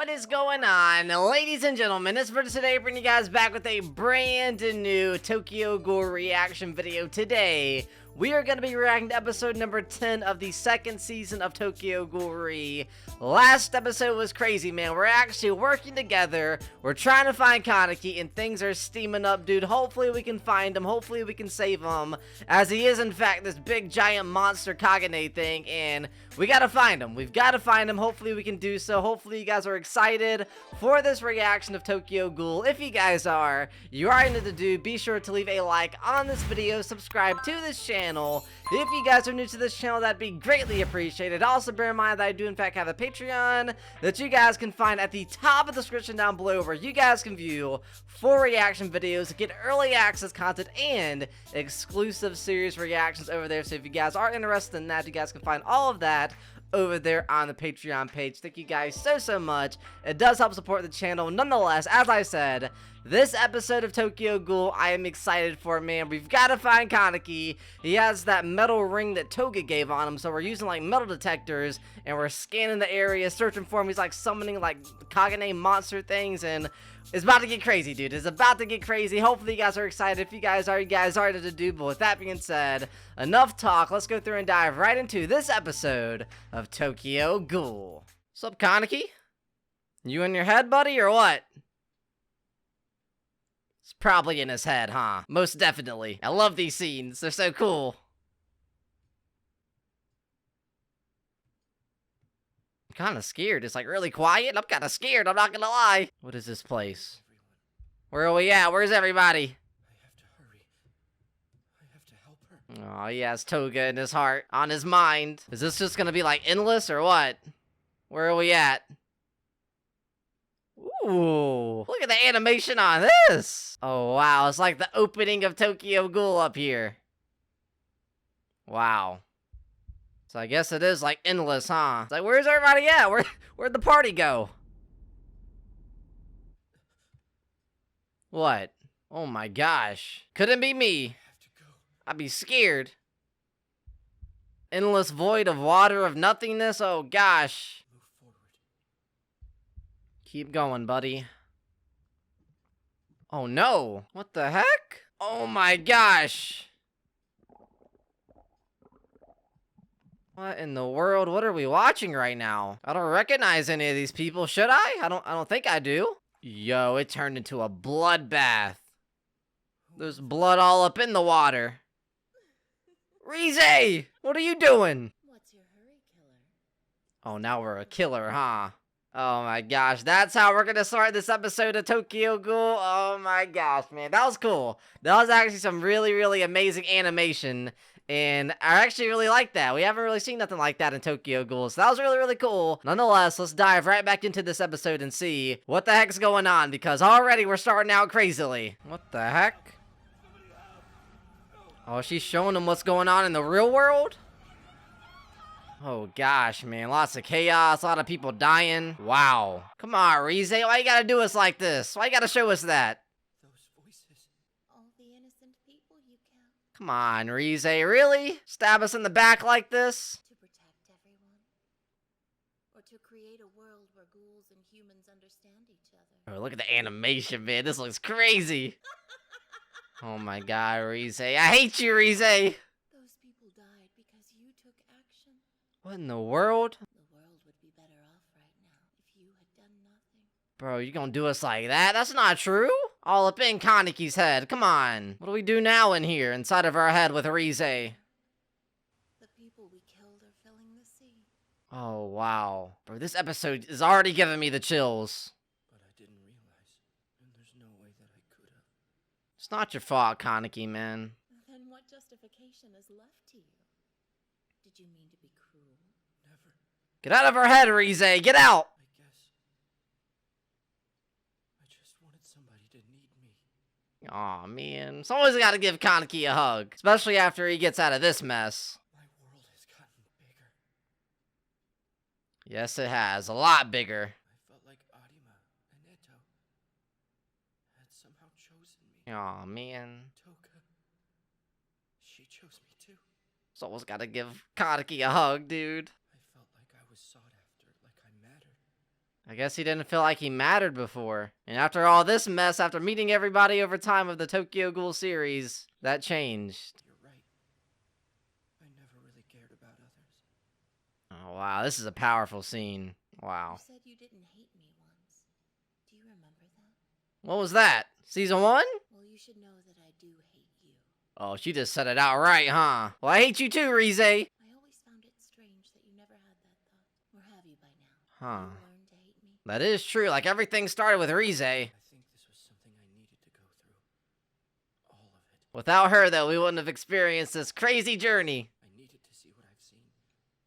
What is going on, ladies and gentlemen? It's for today, bringing you guys back with a brand new Tokyo Ghoul reaction video. Today, we are going to be reacting to episode number 10 of the second season of Tokyo Ghoul Re. Last episode was crazy, man. We're actually working together. We're trying to find Kaneki, and things are steaming up, dude. Hopefully, we can find him. Hopefully, we can save him, as he is, in fact, this big, giant monster Kagane thing, and we got to find him. We've got to find him. Hopefully, we can do so. Hopefully, you guys are excited for this reaction of Tokyo Ghoul. If you guys are, you already know what to do. Be sure to leave a like on this video. Subscribe to this channel. If you guys are new to this channel, that'd be greatly appreciated. Also, bear in mind that I do, in fact, have a Patreon that you guys can find at the top of the description down below, where you guys can view full reaction videos, get early access content, and exclusive series reactions over there. So if you guys are interested in that, you guys can find all of that over there on the Patreon page. Thank you guys so much. It does help support the channel. Nonetheless, as I said, this episode of Tokyo Ghoul, I am excited for, man. We've got to find Kaneki. He has that metal ring that Toga gave on him, so we're using like metal detectors, and we're scanning the area, searching for him. He's like summoning like Kagane monster things, and it's about to get crazy, dude. It's about to get crazy. Hopefully you guys are excited. If you guys are, you guys are to do. But with that being said, enough talk. Let's go through and dive right into this episode of Tokyo Ghoul. What's up, Kaneki? You in your head, buddy, or what? It's probably in his head, huh? Most definitely. I love these scenes. They're so cool. I'm kind of scared. It's like really quiet. I'm kind of scared. I'm not gonna lie. What is this place? Where are we at? Where's everybody? I have to hurry. I have to help her. Oh, he has Toga in his heart, on his mind. Is this just gonna be like endless or what? Where are we at? Ooh, look at the animation on this. Oh, wow. It's like the opening of Tokyo Ghoul up here. Wow. So I guess it is like endless, huh? It's like, where's everybody at? Where'd the party go? What? Oh my gosh. Couldn't be me. I have to go. I'd be scared. Endless void of water of nothingness. Oh gosh. Move forward. Keep going, buddy. Oh no. What the heck? Oh my gosh. What in the world? What are we watching right now? I don't recognize any of these people. Should I? I don't think I do. Yo, it turned into a bloodbath. There's blood all up in the water. Rize! What are you doing? What's your hurry, killer? Oh, now we're a killer, huh? Oh my gosh, that's how we're gonna start this episode of Tokyo Ghoul. Oh my gosh, man, that was cool. That was actually some really amazing animation, and I actually really like that. We haven't really seen nothing like that in Tokyo Ghoul, so that was really cool. Nonetheless, let's dive right back into this episode and see what the heck's going on, because already we're starting out crazily. What the heck? Oh, she's showing them what's going on in the real world? Oh gosh, man, lots of chaos, a lot of people dying. Wow. Come on, Rize, why you gotta do us like this? Why you gotta show us that? Those voices. All the innocent people you killed. Come on, Rize, really? Stab us in the back like this? To protect everyone. Or to create a world where ghouls and humans understand each other. Oh, look at the animation, man. This looks crazy. Oh my god, Rize. I hate you, Rize. Those people died because you took action. What in the world? The world would be better off right now if you had done nothing. Bro, you gonna do us like that? That's not true. All up in Kaneki's head. Come on. What do we do now in here, inside of our head with Rize? The people we killed are filling the sea. Oh, wow. Bro, this episode is already giving me the chills. But I didn't realize. And there's no way that I could have. It's not your fault, Kaneki, man. Then what justification is left to you? Did you mean to be cruel? Never. Get out of our head, Rize. Get out. I guess. I just wanted somebody to need me. Aw, man. Someone's gotta give Kaneki a hug. Especially after he gets out of this mess. My world has gotten bigger. Yes, it has. A lot bigger. I felt like Arima and Eto had somehow chosen me. Aw, man. Toka. She chose me too. Someone's gotta give Kaneki a hug, dude. I felt like I was sought after, like I mattered. I guess he didn't feel like he mattered before. And after all this mess, after meeting everybody over time of the Tokyo Ghoul series, that changed. You're right. I never really cared about others. Oh, wow. This is a powerful scene. Wow. You said you didn't hate me once. Do you remember that? What was that? Season 1? Well, you should know that I do hate you. Oh, she just said it outright, huh? Well, I hate you too, Rize. I always found it strange that you never had that thought. Or have you by now? Huh. You learned to hate me? That is true. Like, everything started with Rize. I think this was something I needed to go through. All of it. Without her, though, we wouldn't have experienced this crazy journey. I needed to see what I've seen.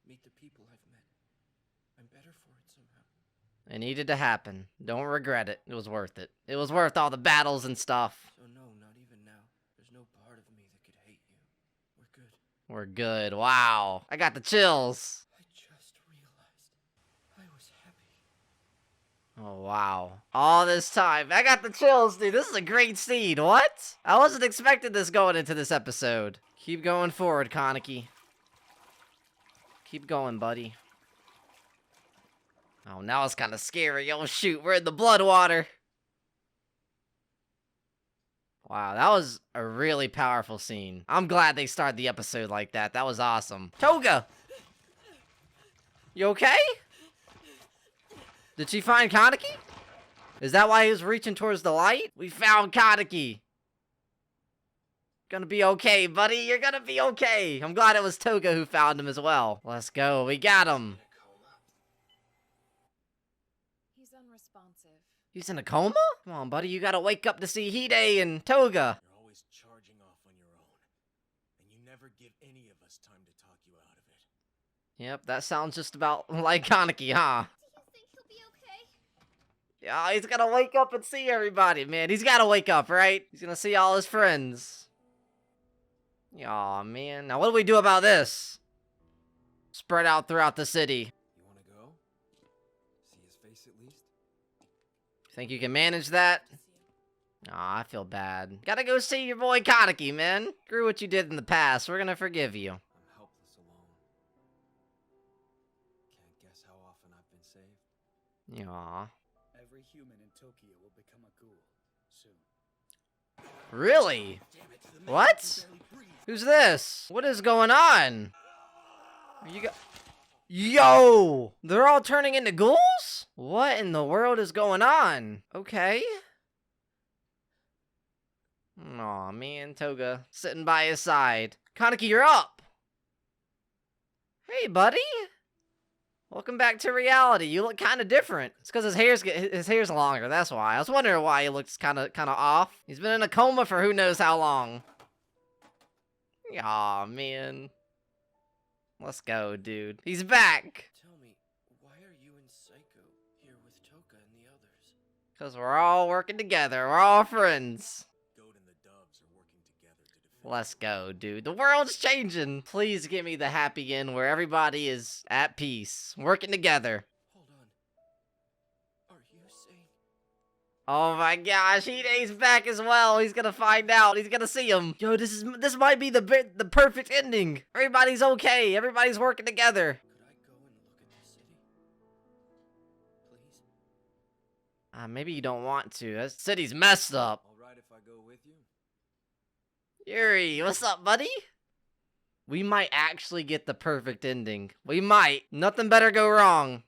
Meet the people I've met. I'm better for it somehow. It needed to happen. Don't regret it. It was worth it. It was worth all the battles and stuff. So no, not even now. There's no part of me that could hate you. We're good. We're good. Wow. I got the chills. I just realized I was happy. Oh, wow. All this time. I got the chills, dude. This is a great scene. What? I wasn't expecting this going into this episode. Keep going forward, Kaneki. Keep going, buddy. Oh, now it's kind of scary. Oh, shoot. We're in the blood water. Wow, that was a really powerful scene. I'm glad they started the episode like that. That was awesome. Toga! You okay? Did she find Kaneki? Is that why he was reaching towards the light? We found Kaneki. Gonna be okay, buddy. You're gonna be okay. I'm glad it was Toga who found him as well. Let's go. We got him. He's unresponsive. He's in a coma? Come on, buddy. You gotta wake up to see Hide and Toga. You're always charging off on your own, and you never give any of us time to talk you out of it. Yep, that sounds just about like Kaneki, huh? Do you think he'll be okay? Yeah, he's gonna wake up and see everybody, man. He's gotta wake up, right? He's gonna see all his friends. Aw, man. Now, what do we do about this? Spread out throughout the city. You want to go? See his face at least? Think you can manage that? Aw, I feel bad. Gotta go see your boy Kaneki, man. Screw what you did in the past. We're gonna forgive you. I'm helpless alone. Can't guess how often I've been saved. Aw. Every human in Tokyo will become a ghoul soon. Really? What? Who's this? What is going on? Yo! They're all turning into ghouls? What in the world is going on? Okay. Aw, man, Toga sitting by his side. Kaneki, you're up! Hey, buddy! Welcome back to reality. You look kind of different. It's because his hair's longer, that's why. I was wondering why he looks kind of off. He's been in a coma for who knows how long. Aw, man. Let's go, dude. He's back! Tell me, why are you and Psycho here with Toka and the others? Because we're all working together. We're all friends. Goat and the doves are working together to defend. Let's go, dude. The world's changing. Please give me the happy end where everybody is at peace, working together. Hold on. Are you saying... Oh my gosh, Hide's back as well. He's gonna find out. He's gonna see him. Yo, this might be the perfect ending. Everybody's okay. Everybody's working together. Could I go and look at the city? Please? Maybe you don't want to. That city's messed up. All right if I go with you? Yuri, what's up, buddy? We might actually get the perfect ending. We might. Nothing better go wrong.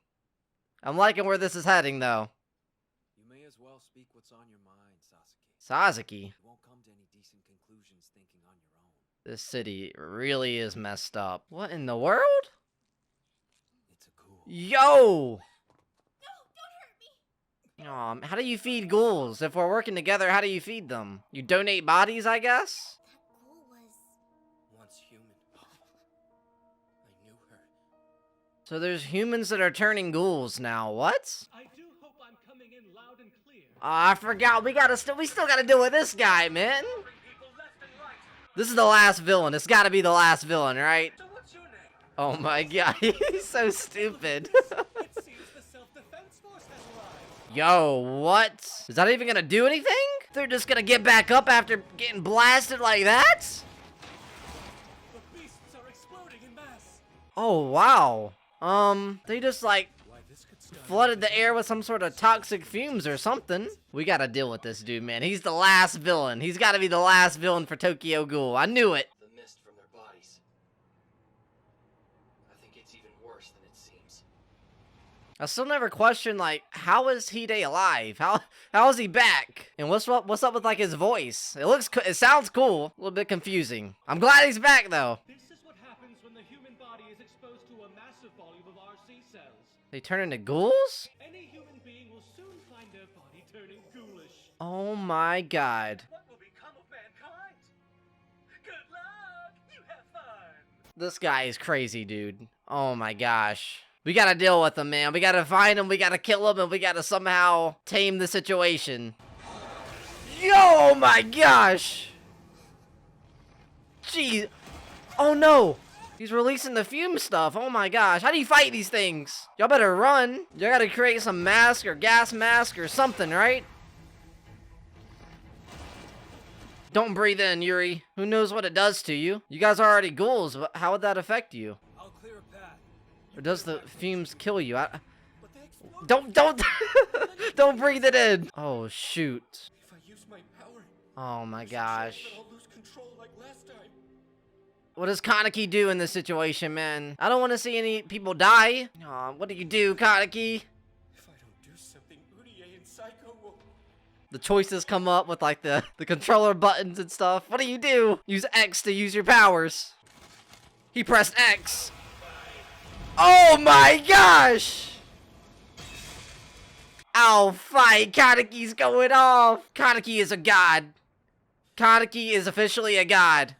I'm liking where this is heading, though. You may as well speak what's on your mind, Sasuke. Sasuke. You won't come to any decent conclusions thinking on your own. This city really is messed up. What in the world? It's a ghoul. Yo! No, don't hurt me! How do you feed ghouls? If we're working together, how do you feed them? You donate bodies, I guess? That ghoul was... Once human. I knew her. So there's humans that are turning ghouls now. What? I do hope I'm coming in loud and clear. I forgot. We still gotta deal with this guy, man. This is the last villain. It's gotta be the last villain, right? So what's your name? Oh my god, he's so stupid. It seems the self-defense force has arrived. Yo, what? Is that even gonna do anything? They're just gonna get back up after getting blasted like that? The beasts are exploding in mass. Oh, wow. They just like Why, this could stop. flooded the air with some sort of toxic fumes or something. We gotta deal with this dude, man. He's the last villain. He's gotta be the last villain for Tokyo Ghoul. I knew it. The mist from their bodies. I think it's even worse than it seems. I still never questioned, like, how is Hide alive? How is he back? And what's up with like his voice? It sounds cool. A little bit confusing. I'm glad he's back though. This is what happens when the human body is exposed to a massive volume of RC cells. They turn into ghouls? Any human being will soon find their body turning ghoulish. Oh my god. What will become of mankind? Good luck! You have fun! This guy is crazy, dude. Oh my gosh. We gotta deal with him, man. We gotta find him, we gotta kill him, and we gotta somehow tame the situation. Yo, my gosh! Jeez. Oh no! He's releasing the fume stuff. Oh my gosh. How do you fight these things? Y'all better run. You gotta create some mask or gas mask or something, right? Don't breathe in, Yuri. Who knows what it does to you? You guys are already ghouls. How would that affect you? I'll clear a path. Or does the fumes kill you? But they explode. Don't don't breathe it in. Oh shoot. If I use my power, Oh my there's a gosh. chance that I'll lose control like last time. What does Kaneki do in this situation, man? I don't want to see any people die. Aw, what do you do, Kaneki? If I don't do something, Urie and Psycho will. The choices come up with like the controller buttons and stuff. What do you do? Use X to use your powers. He pressed X. Oh my gosh! Ow, fight! Kaneki's going off! Kaneki is a god. Kaneki is officially a god.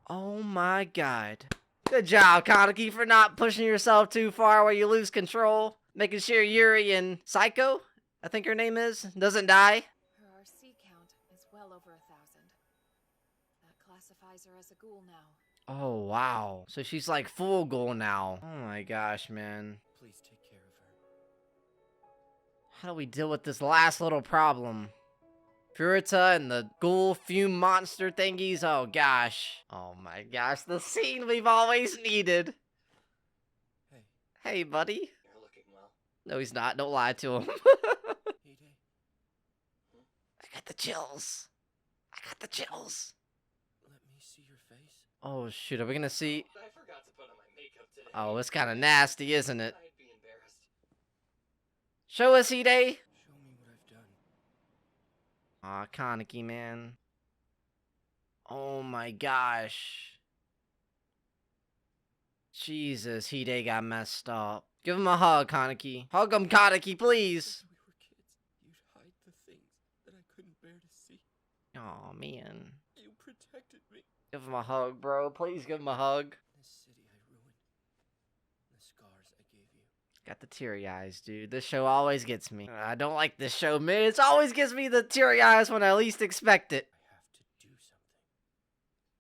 Oh my god. Good job, Kaneki, for not pushing yourself too far where you lose control. Making sure Yuri and Psycho, I think her name is, doesn't die. Her RC count is well over 1,000. That classifies her as a ghoul now. Oh, wow. So she's like full ghoul now. Oh my gosh, man. Please take care of her. How do we deal with this last little problem? Purita and the ghoul fume monster thingies. Oh gosh. Oh my gosh. The scene we've always needed. Hey, Hey, buddy. You're looking well. No, he's not. Don't lie to him. Heyday. I got the chills. I got the chills. Let me see your face. Oh shoot. Are we gonna see? I forgot to put on my makeup today. Oh, it's kind of nasty, isn't it? I'd be embarrassed. Show us, Hide. Show me what I've done. Aw, Kaneki, man. Oh my gosh. Jesus, Hide got messed up. Give him a hug, Kaneki. Hug him, Kaneki, please. When we were kids, you'd hide the things that I couldn't bear to see. Oh man. You protected me. Give him a hug, bro. Please give him a hug. This city I ruined. The scars I gave you. Got the teary eyes, dude. This show always gets me. I don't like this show, man. It always gives me the teary eyes when I least expect it. I have to do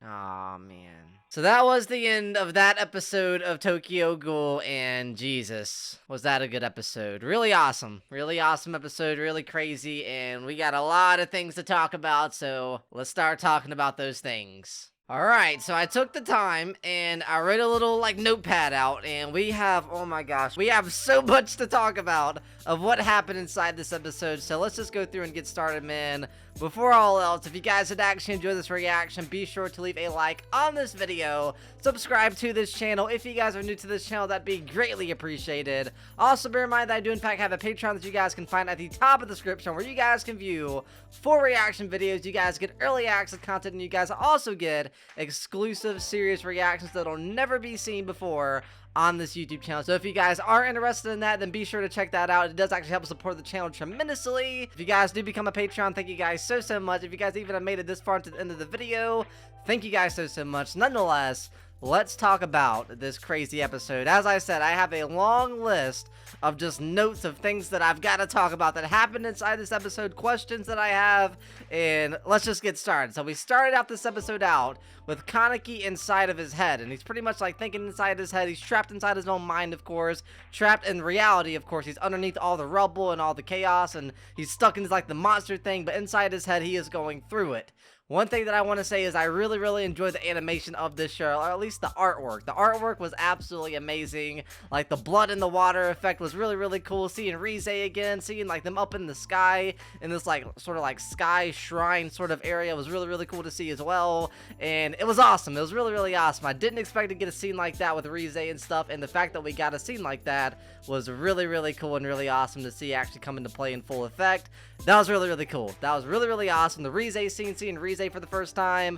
something. Aw, man. So that was the end of that episode of Tokyo Ghoul, and Jesus, was that a good episode. Really awesome. Really awesome episode, really crazy, and we got a lot of things to talk about, so let's start talking about those things. Alright, so I took the time, and I wrote a little, like, notepad out, and we have, oh my gosh, we have so much to talk about of what happened inside this episode, so let's just go through and get started, man. Before all else, if you guys did actually enjoy this reaction, be sure to leave a like on this video, subscribe to this channel. If you guys are new to this channel, that'd be greatly appreciated. Also, bear in mind that I do in fact have a Patreon that you guys can find at the top of the description, where you guys can view full reaction videos, you guys get early access content, and you guys also get exclusive serious reactions that'll never be seen before on this YouTube channel. So if you guys are interested in that, then be sure to check that out. It does actually help support the channel tremendously. If you guys do become a Patreon, thank you guys so much. If you guys even have made it this far to the end of the video, thank you guys so much. Nonetheless, let's talk about this crazy episode. As I said, I have a long list of just notes of things that I've got to talk about that happened inside this episode, questions that I have, and let's just get started. So we started out this episode out with Kaneki inside of his head, and he's pretty much like thinking inside his head. He's trapped inside his own mind, of course, trapped in reality, of course. He's underneath all the rubble and all the chaos, and he's stuck in like the monster thing, but inside his head he is going through it. One thing that I want to say is I really enjoyed the animation of this show, or at least the artwork. The artwork was absolutely amazing. Like the blood in the water effect was really cool. Seeing Rize again, seeing like them up in the sky in this like sort of like sky shrine sort of area was really cool to see as well. And it was awesome. It was really awesome. I didn't expect to get a scene like that with Rize and stuff, and the fact that we got a scene like that was really cool and really awesome to see actually come into play in full effect. That was really cool. That was really awesome. The Rize scene, seeing Rize for the first time.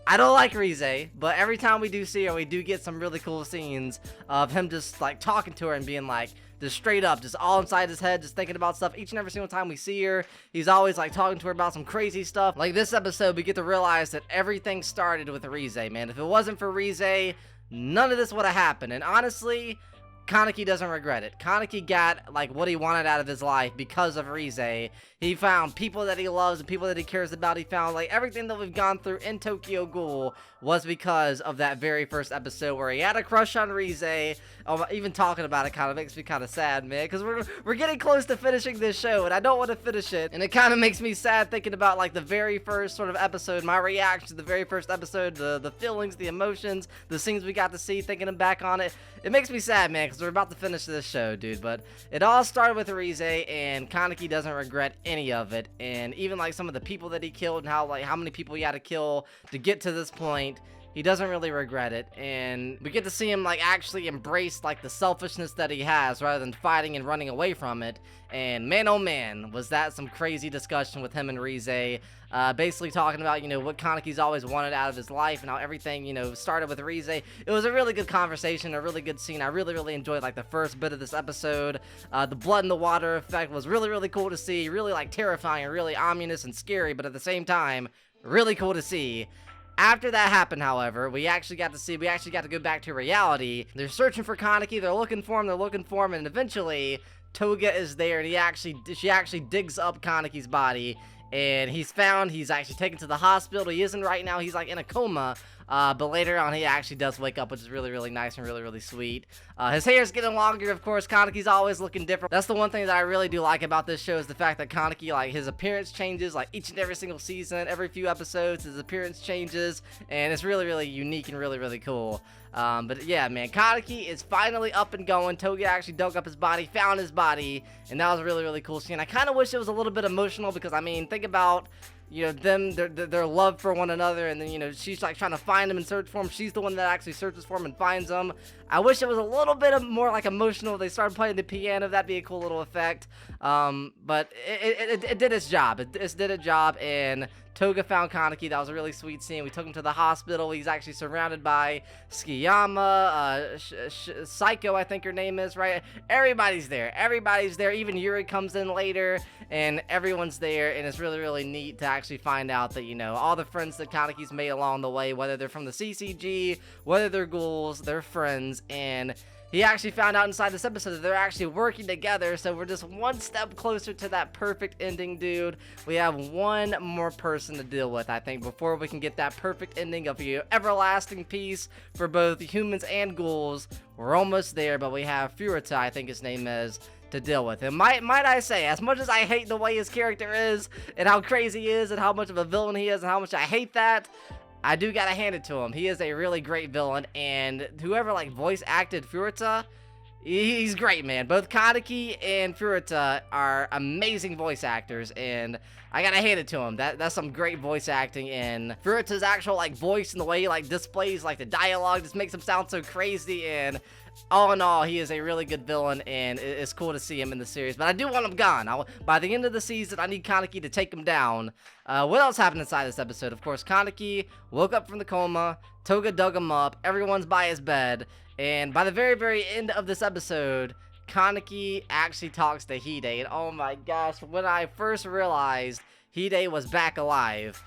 I don't like Rize, but every time we do see her, we do get some really cool scenes of him just like talking to her and being like, just straight up, just all inside his head, just thinking about stuff. Each and every single time we see her, he's always like talking to her about some crazy stuff. Like this episode, we get to realize that everything started with Rize, man. If it wasn't for Rize, none of this would have happened. And honestly, Kaneki doesn't regret it. Kaneki got like what he wanted out of his life because of Rize. He found people that he loves and people that he cares about. He found like everything that we've gone through in Tokyo Ghoul was because of that very first episode where he had a crush on Rize. Even talking about it kind of makes me kind of sad, man, because we're getting close to finishing this show and I don't want to finish it, and it kind of makes me sad thinking about like the very first sort of episode, my reaction to the very first episode, the feelings, the emotions, the scenes we got to see, thinking back on it. It makes me sad, man, because we're about to finish this show, dude. But it all started with Rize, and Kaneki doesn't regret any of it. And even like some of the people that he killed and how many people he had to kill to get to this point, he doesn't really regret it. And we get to see him like actually embrace like the selfishness that he has rather than fighting and running away from it. And man, oh man, was that some crazy discussion with him and Rize. Basically talking about, you know, what Kaneki's always wanted out of his life and how everything, you know, started with Rize. It was a really good conversation, a really good scene. I really enjoyed like the first bit of this episode. The blood in the water effect was really cool to see, really like terrifying, really ominous and scary, but at the same time, really cool to see. After that happened, however, we actually got to go back to reality. They're searching for Kaneki, they're looking for him, and eventually Toga is there, and she actually digs up Kaneki's body, and he's actually taken to the hospital. He isn't right now, he's like in a coma, but later on he actually does wake up, which is really nice and really sweet. His hair's getting longer, of course. Kaneki's always looking different. That's the one thing that I really do like about this show, is the fact that Kaneki, like, his appearance changes, like, each and every single season, every few episodes, his appearance changes, and it's really unique and really cool. But yeah, man, Kaneki is finally up and going. Toga actually dug up his body, found his body, and that was a really cool scene. I kind of wish it was a little bit emotional, because, I mean, think about, you know, their love for one another, and then, you know, she's like trying to find him and search for him. She's the one that actually searches for him and finds him. I wish it was a little bit more like emotional. They started playing the piano. That'd be a cool little effect. But it did its job. It did its job, and Toga found Kaneki. That was a really sweet scene. We took him to the hospital. He's actually surrounded by Tsukiyama, Psycho, I think her name is, right? Everybody's there. Even Yuri comes in later, and everyone's there, and it's really neat to actually find out that, you know, all the friends that Kaneki's made along the way, whether they're from the CCG, whether they're ghouls, they're friends, and he actually found out inside this episode that they're actually working together, so we're just one step closer to that perfect ending, dude. We have one more person to deal with, I think, before we can get that perfect ending of your everlasting peace for both humans and ghouls. We're almost there, but we have Furuta, I think his name is, to deal with. And might I say, as much as I hate the way his character is, and how crazy he is, and how much of a villain he is, and how much I hate that, I do gotta hand it to him. He is a really great villain, and whoever like voice acted Furuta, he's great, man. Both Kaneki and Furuta are amazing voice actors, and I gotta hand it to him. That's some great voice acting, and Furuta's actual like voice and the way he like displays like the dialogue just makes him sound so crazy, and all in all, he is a really good villain, and it's cool to see him in the series. But I do want him gone. By the end of the season, I need Kaneki to take him down. What else happened inside this episode? Of course, Kaneki woke up from the coma. Toga dug him up. Everyone's by his bed. And by the very end of this episode, Kaneki actually talks to Hide. And oh my gosh, when I first realized Hide was back alive,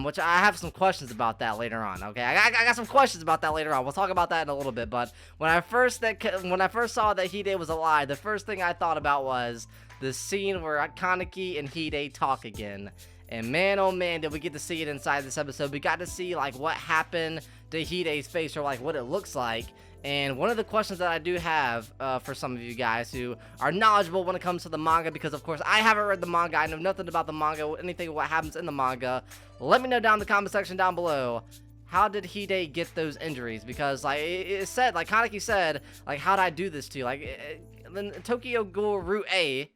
which I have some questions about that later on, okay? I got some questions about that later on. We'll talk about that in a little bit, but when I first saw that Hide was alive, the first thing I thought about was the scene where Kaneki and Hide talk again. And man, oh man, did we get to see it inside this episode. We got to see, like, what happened to Hide's face, or, like, what it looks like. And one of the questions that I do have for some of you guys who are knowledgeable when it comes to the manga, because of course I haven't read the manga, I know nothing about the manga, anything what happens in the manga, let me know down in the comment section down below. How did Hide get those injuries? Because like it said, like Kaneki said, like how'd I do this to you? Like then Tokyo Ghoul Route A,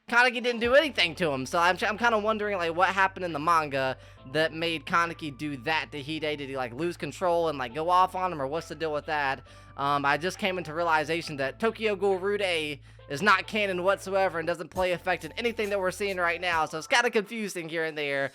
Kaneki didn't do anything to him, so I'm kind of wondering like what happened in the manga that made Kaneki do that to Hide. Did he like lose control and like go off on him, or what's the deal with that? I just came into realization that Tokyo Ghoul Route A is not canon whatsoever and doesn't play effect in anything that we're seeing right now, so it's kind of confusing here and there.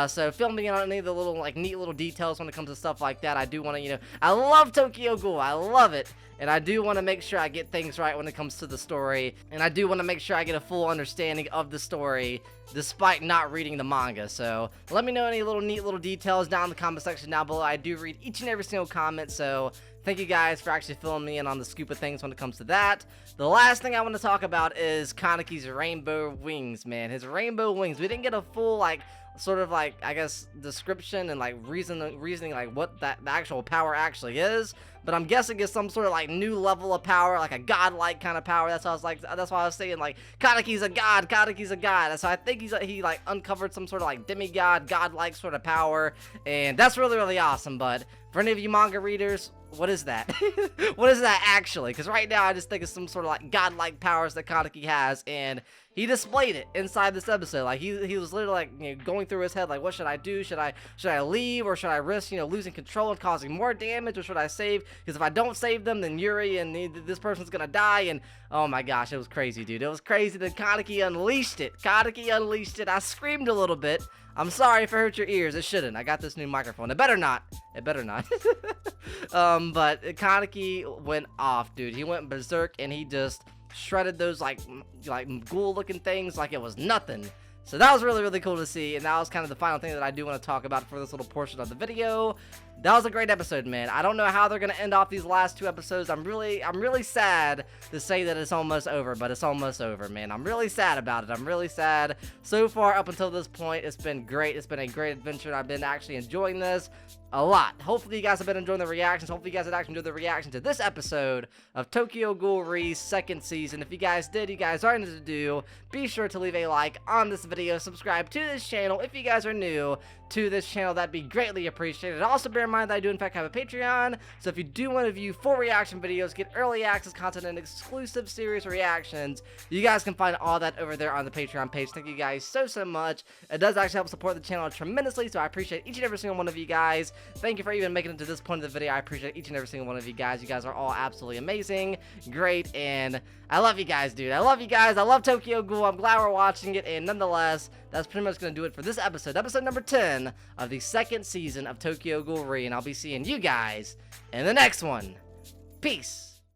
So fill me in on any of the little like neat little details when it comes to stuff like that. I do want to, you know, I love Tokyo Ghoul, I love it. And I do want to make sure I get things right when it comes to the story. And I do want to make sure I get a full understanding of the story, despite not reading the manga. So let me know any little neat little details down in the comment section down below. I do read each and every single comment, so thank you guys for actually filling me in on the scoop of things when it comes to that. The last thing I want to talk about is Kaneki's rainbow wings, man. His rainbow wings. We didn't get a full, like, sort of like, I guess, description and like reasoning like what the actual power actually is, but I'm guessing it's some sort of like new level of power, like a godlike kind of power. That's why I was saying like Kaneki's a god, Kaneki's a god. So I think he like uncovered some sort of like demigod, godlike sort of power, and that's really awesome. But for any of you manga readers, what is that? What is that actually? Because right now I just think it's some sort of like godlike powers that Kaneki has, and he displayed it inside this episode. Like he was literally like, you know, going through his head like, what should I do? Should I leave, or should I risk, you know, losing control and causing more damage, or should I save? Because if I don't save them, then Yuri and this person's gonna die. And oh my gosh, it was crazy, dude. It was crazy that Kaneki unleashed it. Kaneki unleashed it. I screamed a little bit. I'm sorry if it hurt your ears. It shouldn't. I got this new microphone. It better not. It better not. But Kaneki went off, dude. He went berserk and he just shredded those like ghoul looking things like it was nothing. So that was really cool to see, and that was kind of the final thing that I do want to talk about for this little portion of the video. That was a great episode, man. I don't know how they're gonna end off these last 2 episodes. I'm really sad to say that it's almost over, but it's almost over, man. I'm really sad about it. I'm really sad. So far, up until this point, it's been great. It's been a great adventure, and I've been actually enjoying this a lot. Hopefully you guys have been enjoying the reactions. Hopefully you guys have actually enjoyed the reaction to this episode of Tokyo Ghoul Re's 2nd season. If you guys did, you guys are new to do, be sure to leave a like on this video, subscribe to this channel if you guys are new to this channel. That'd be greatly appreciated. Also bear in mind that I do in fact have a Patreon, so if you do want to view full reaction videos, get early access content and exclusive series reactions, you guys can find all that over there on the Patreon page. Thank you guys so much. It does actually help support the channel tremendously, so I appreciate each and every single one of you guys. Thank you for even making it to this point of the video. I appreciate each and every single one of you guys. You guys are all absolutely amazing, great, and I love you guys, dude. I love you guys. I love Tokyo Ghoul. I'm glad we're watching it, and nonetheless, that's pretty much going to do it for this episode number 10 of the 2nd season of Tokyo Ghoul Re, and I'll be seeing you guys in the next one. Peace.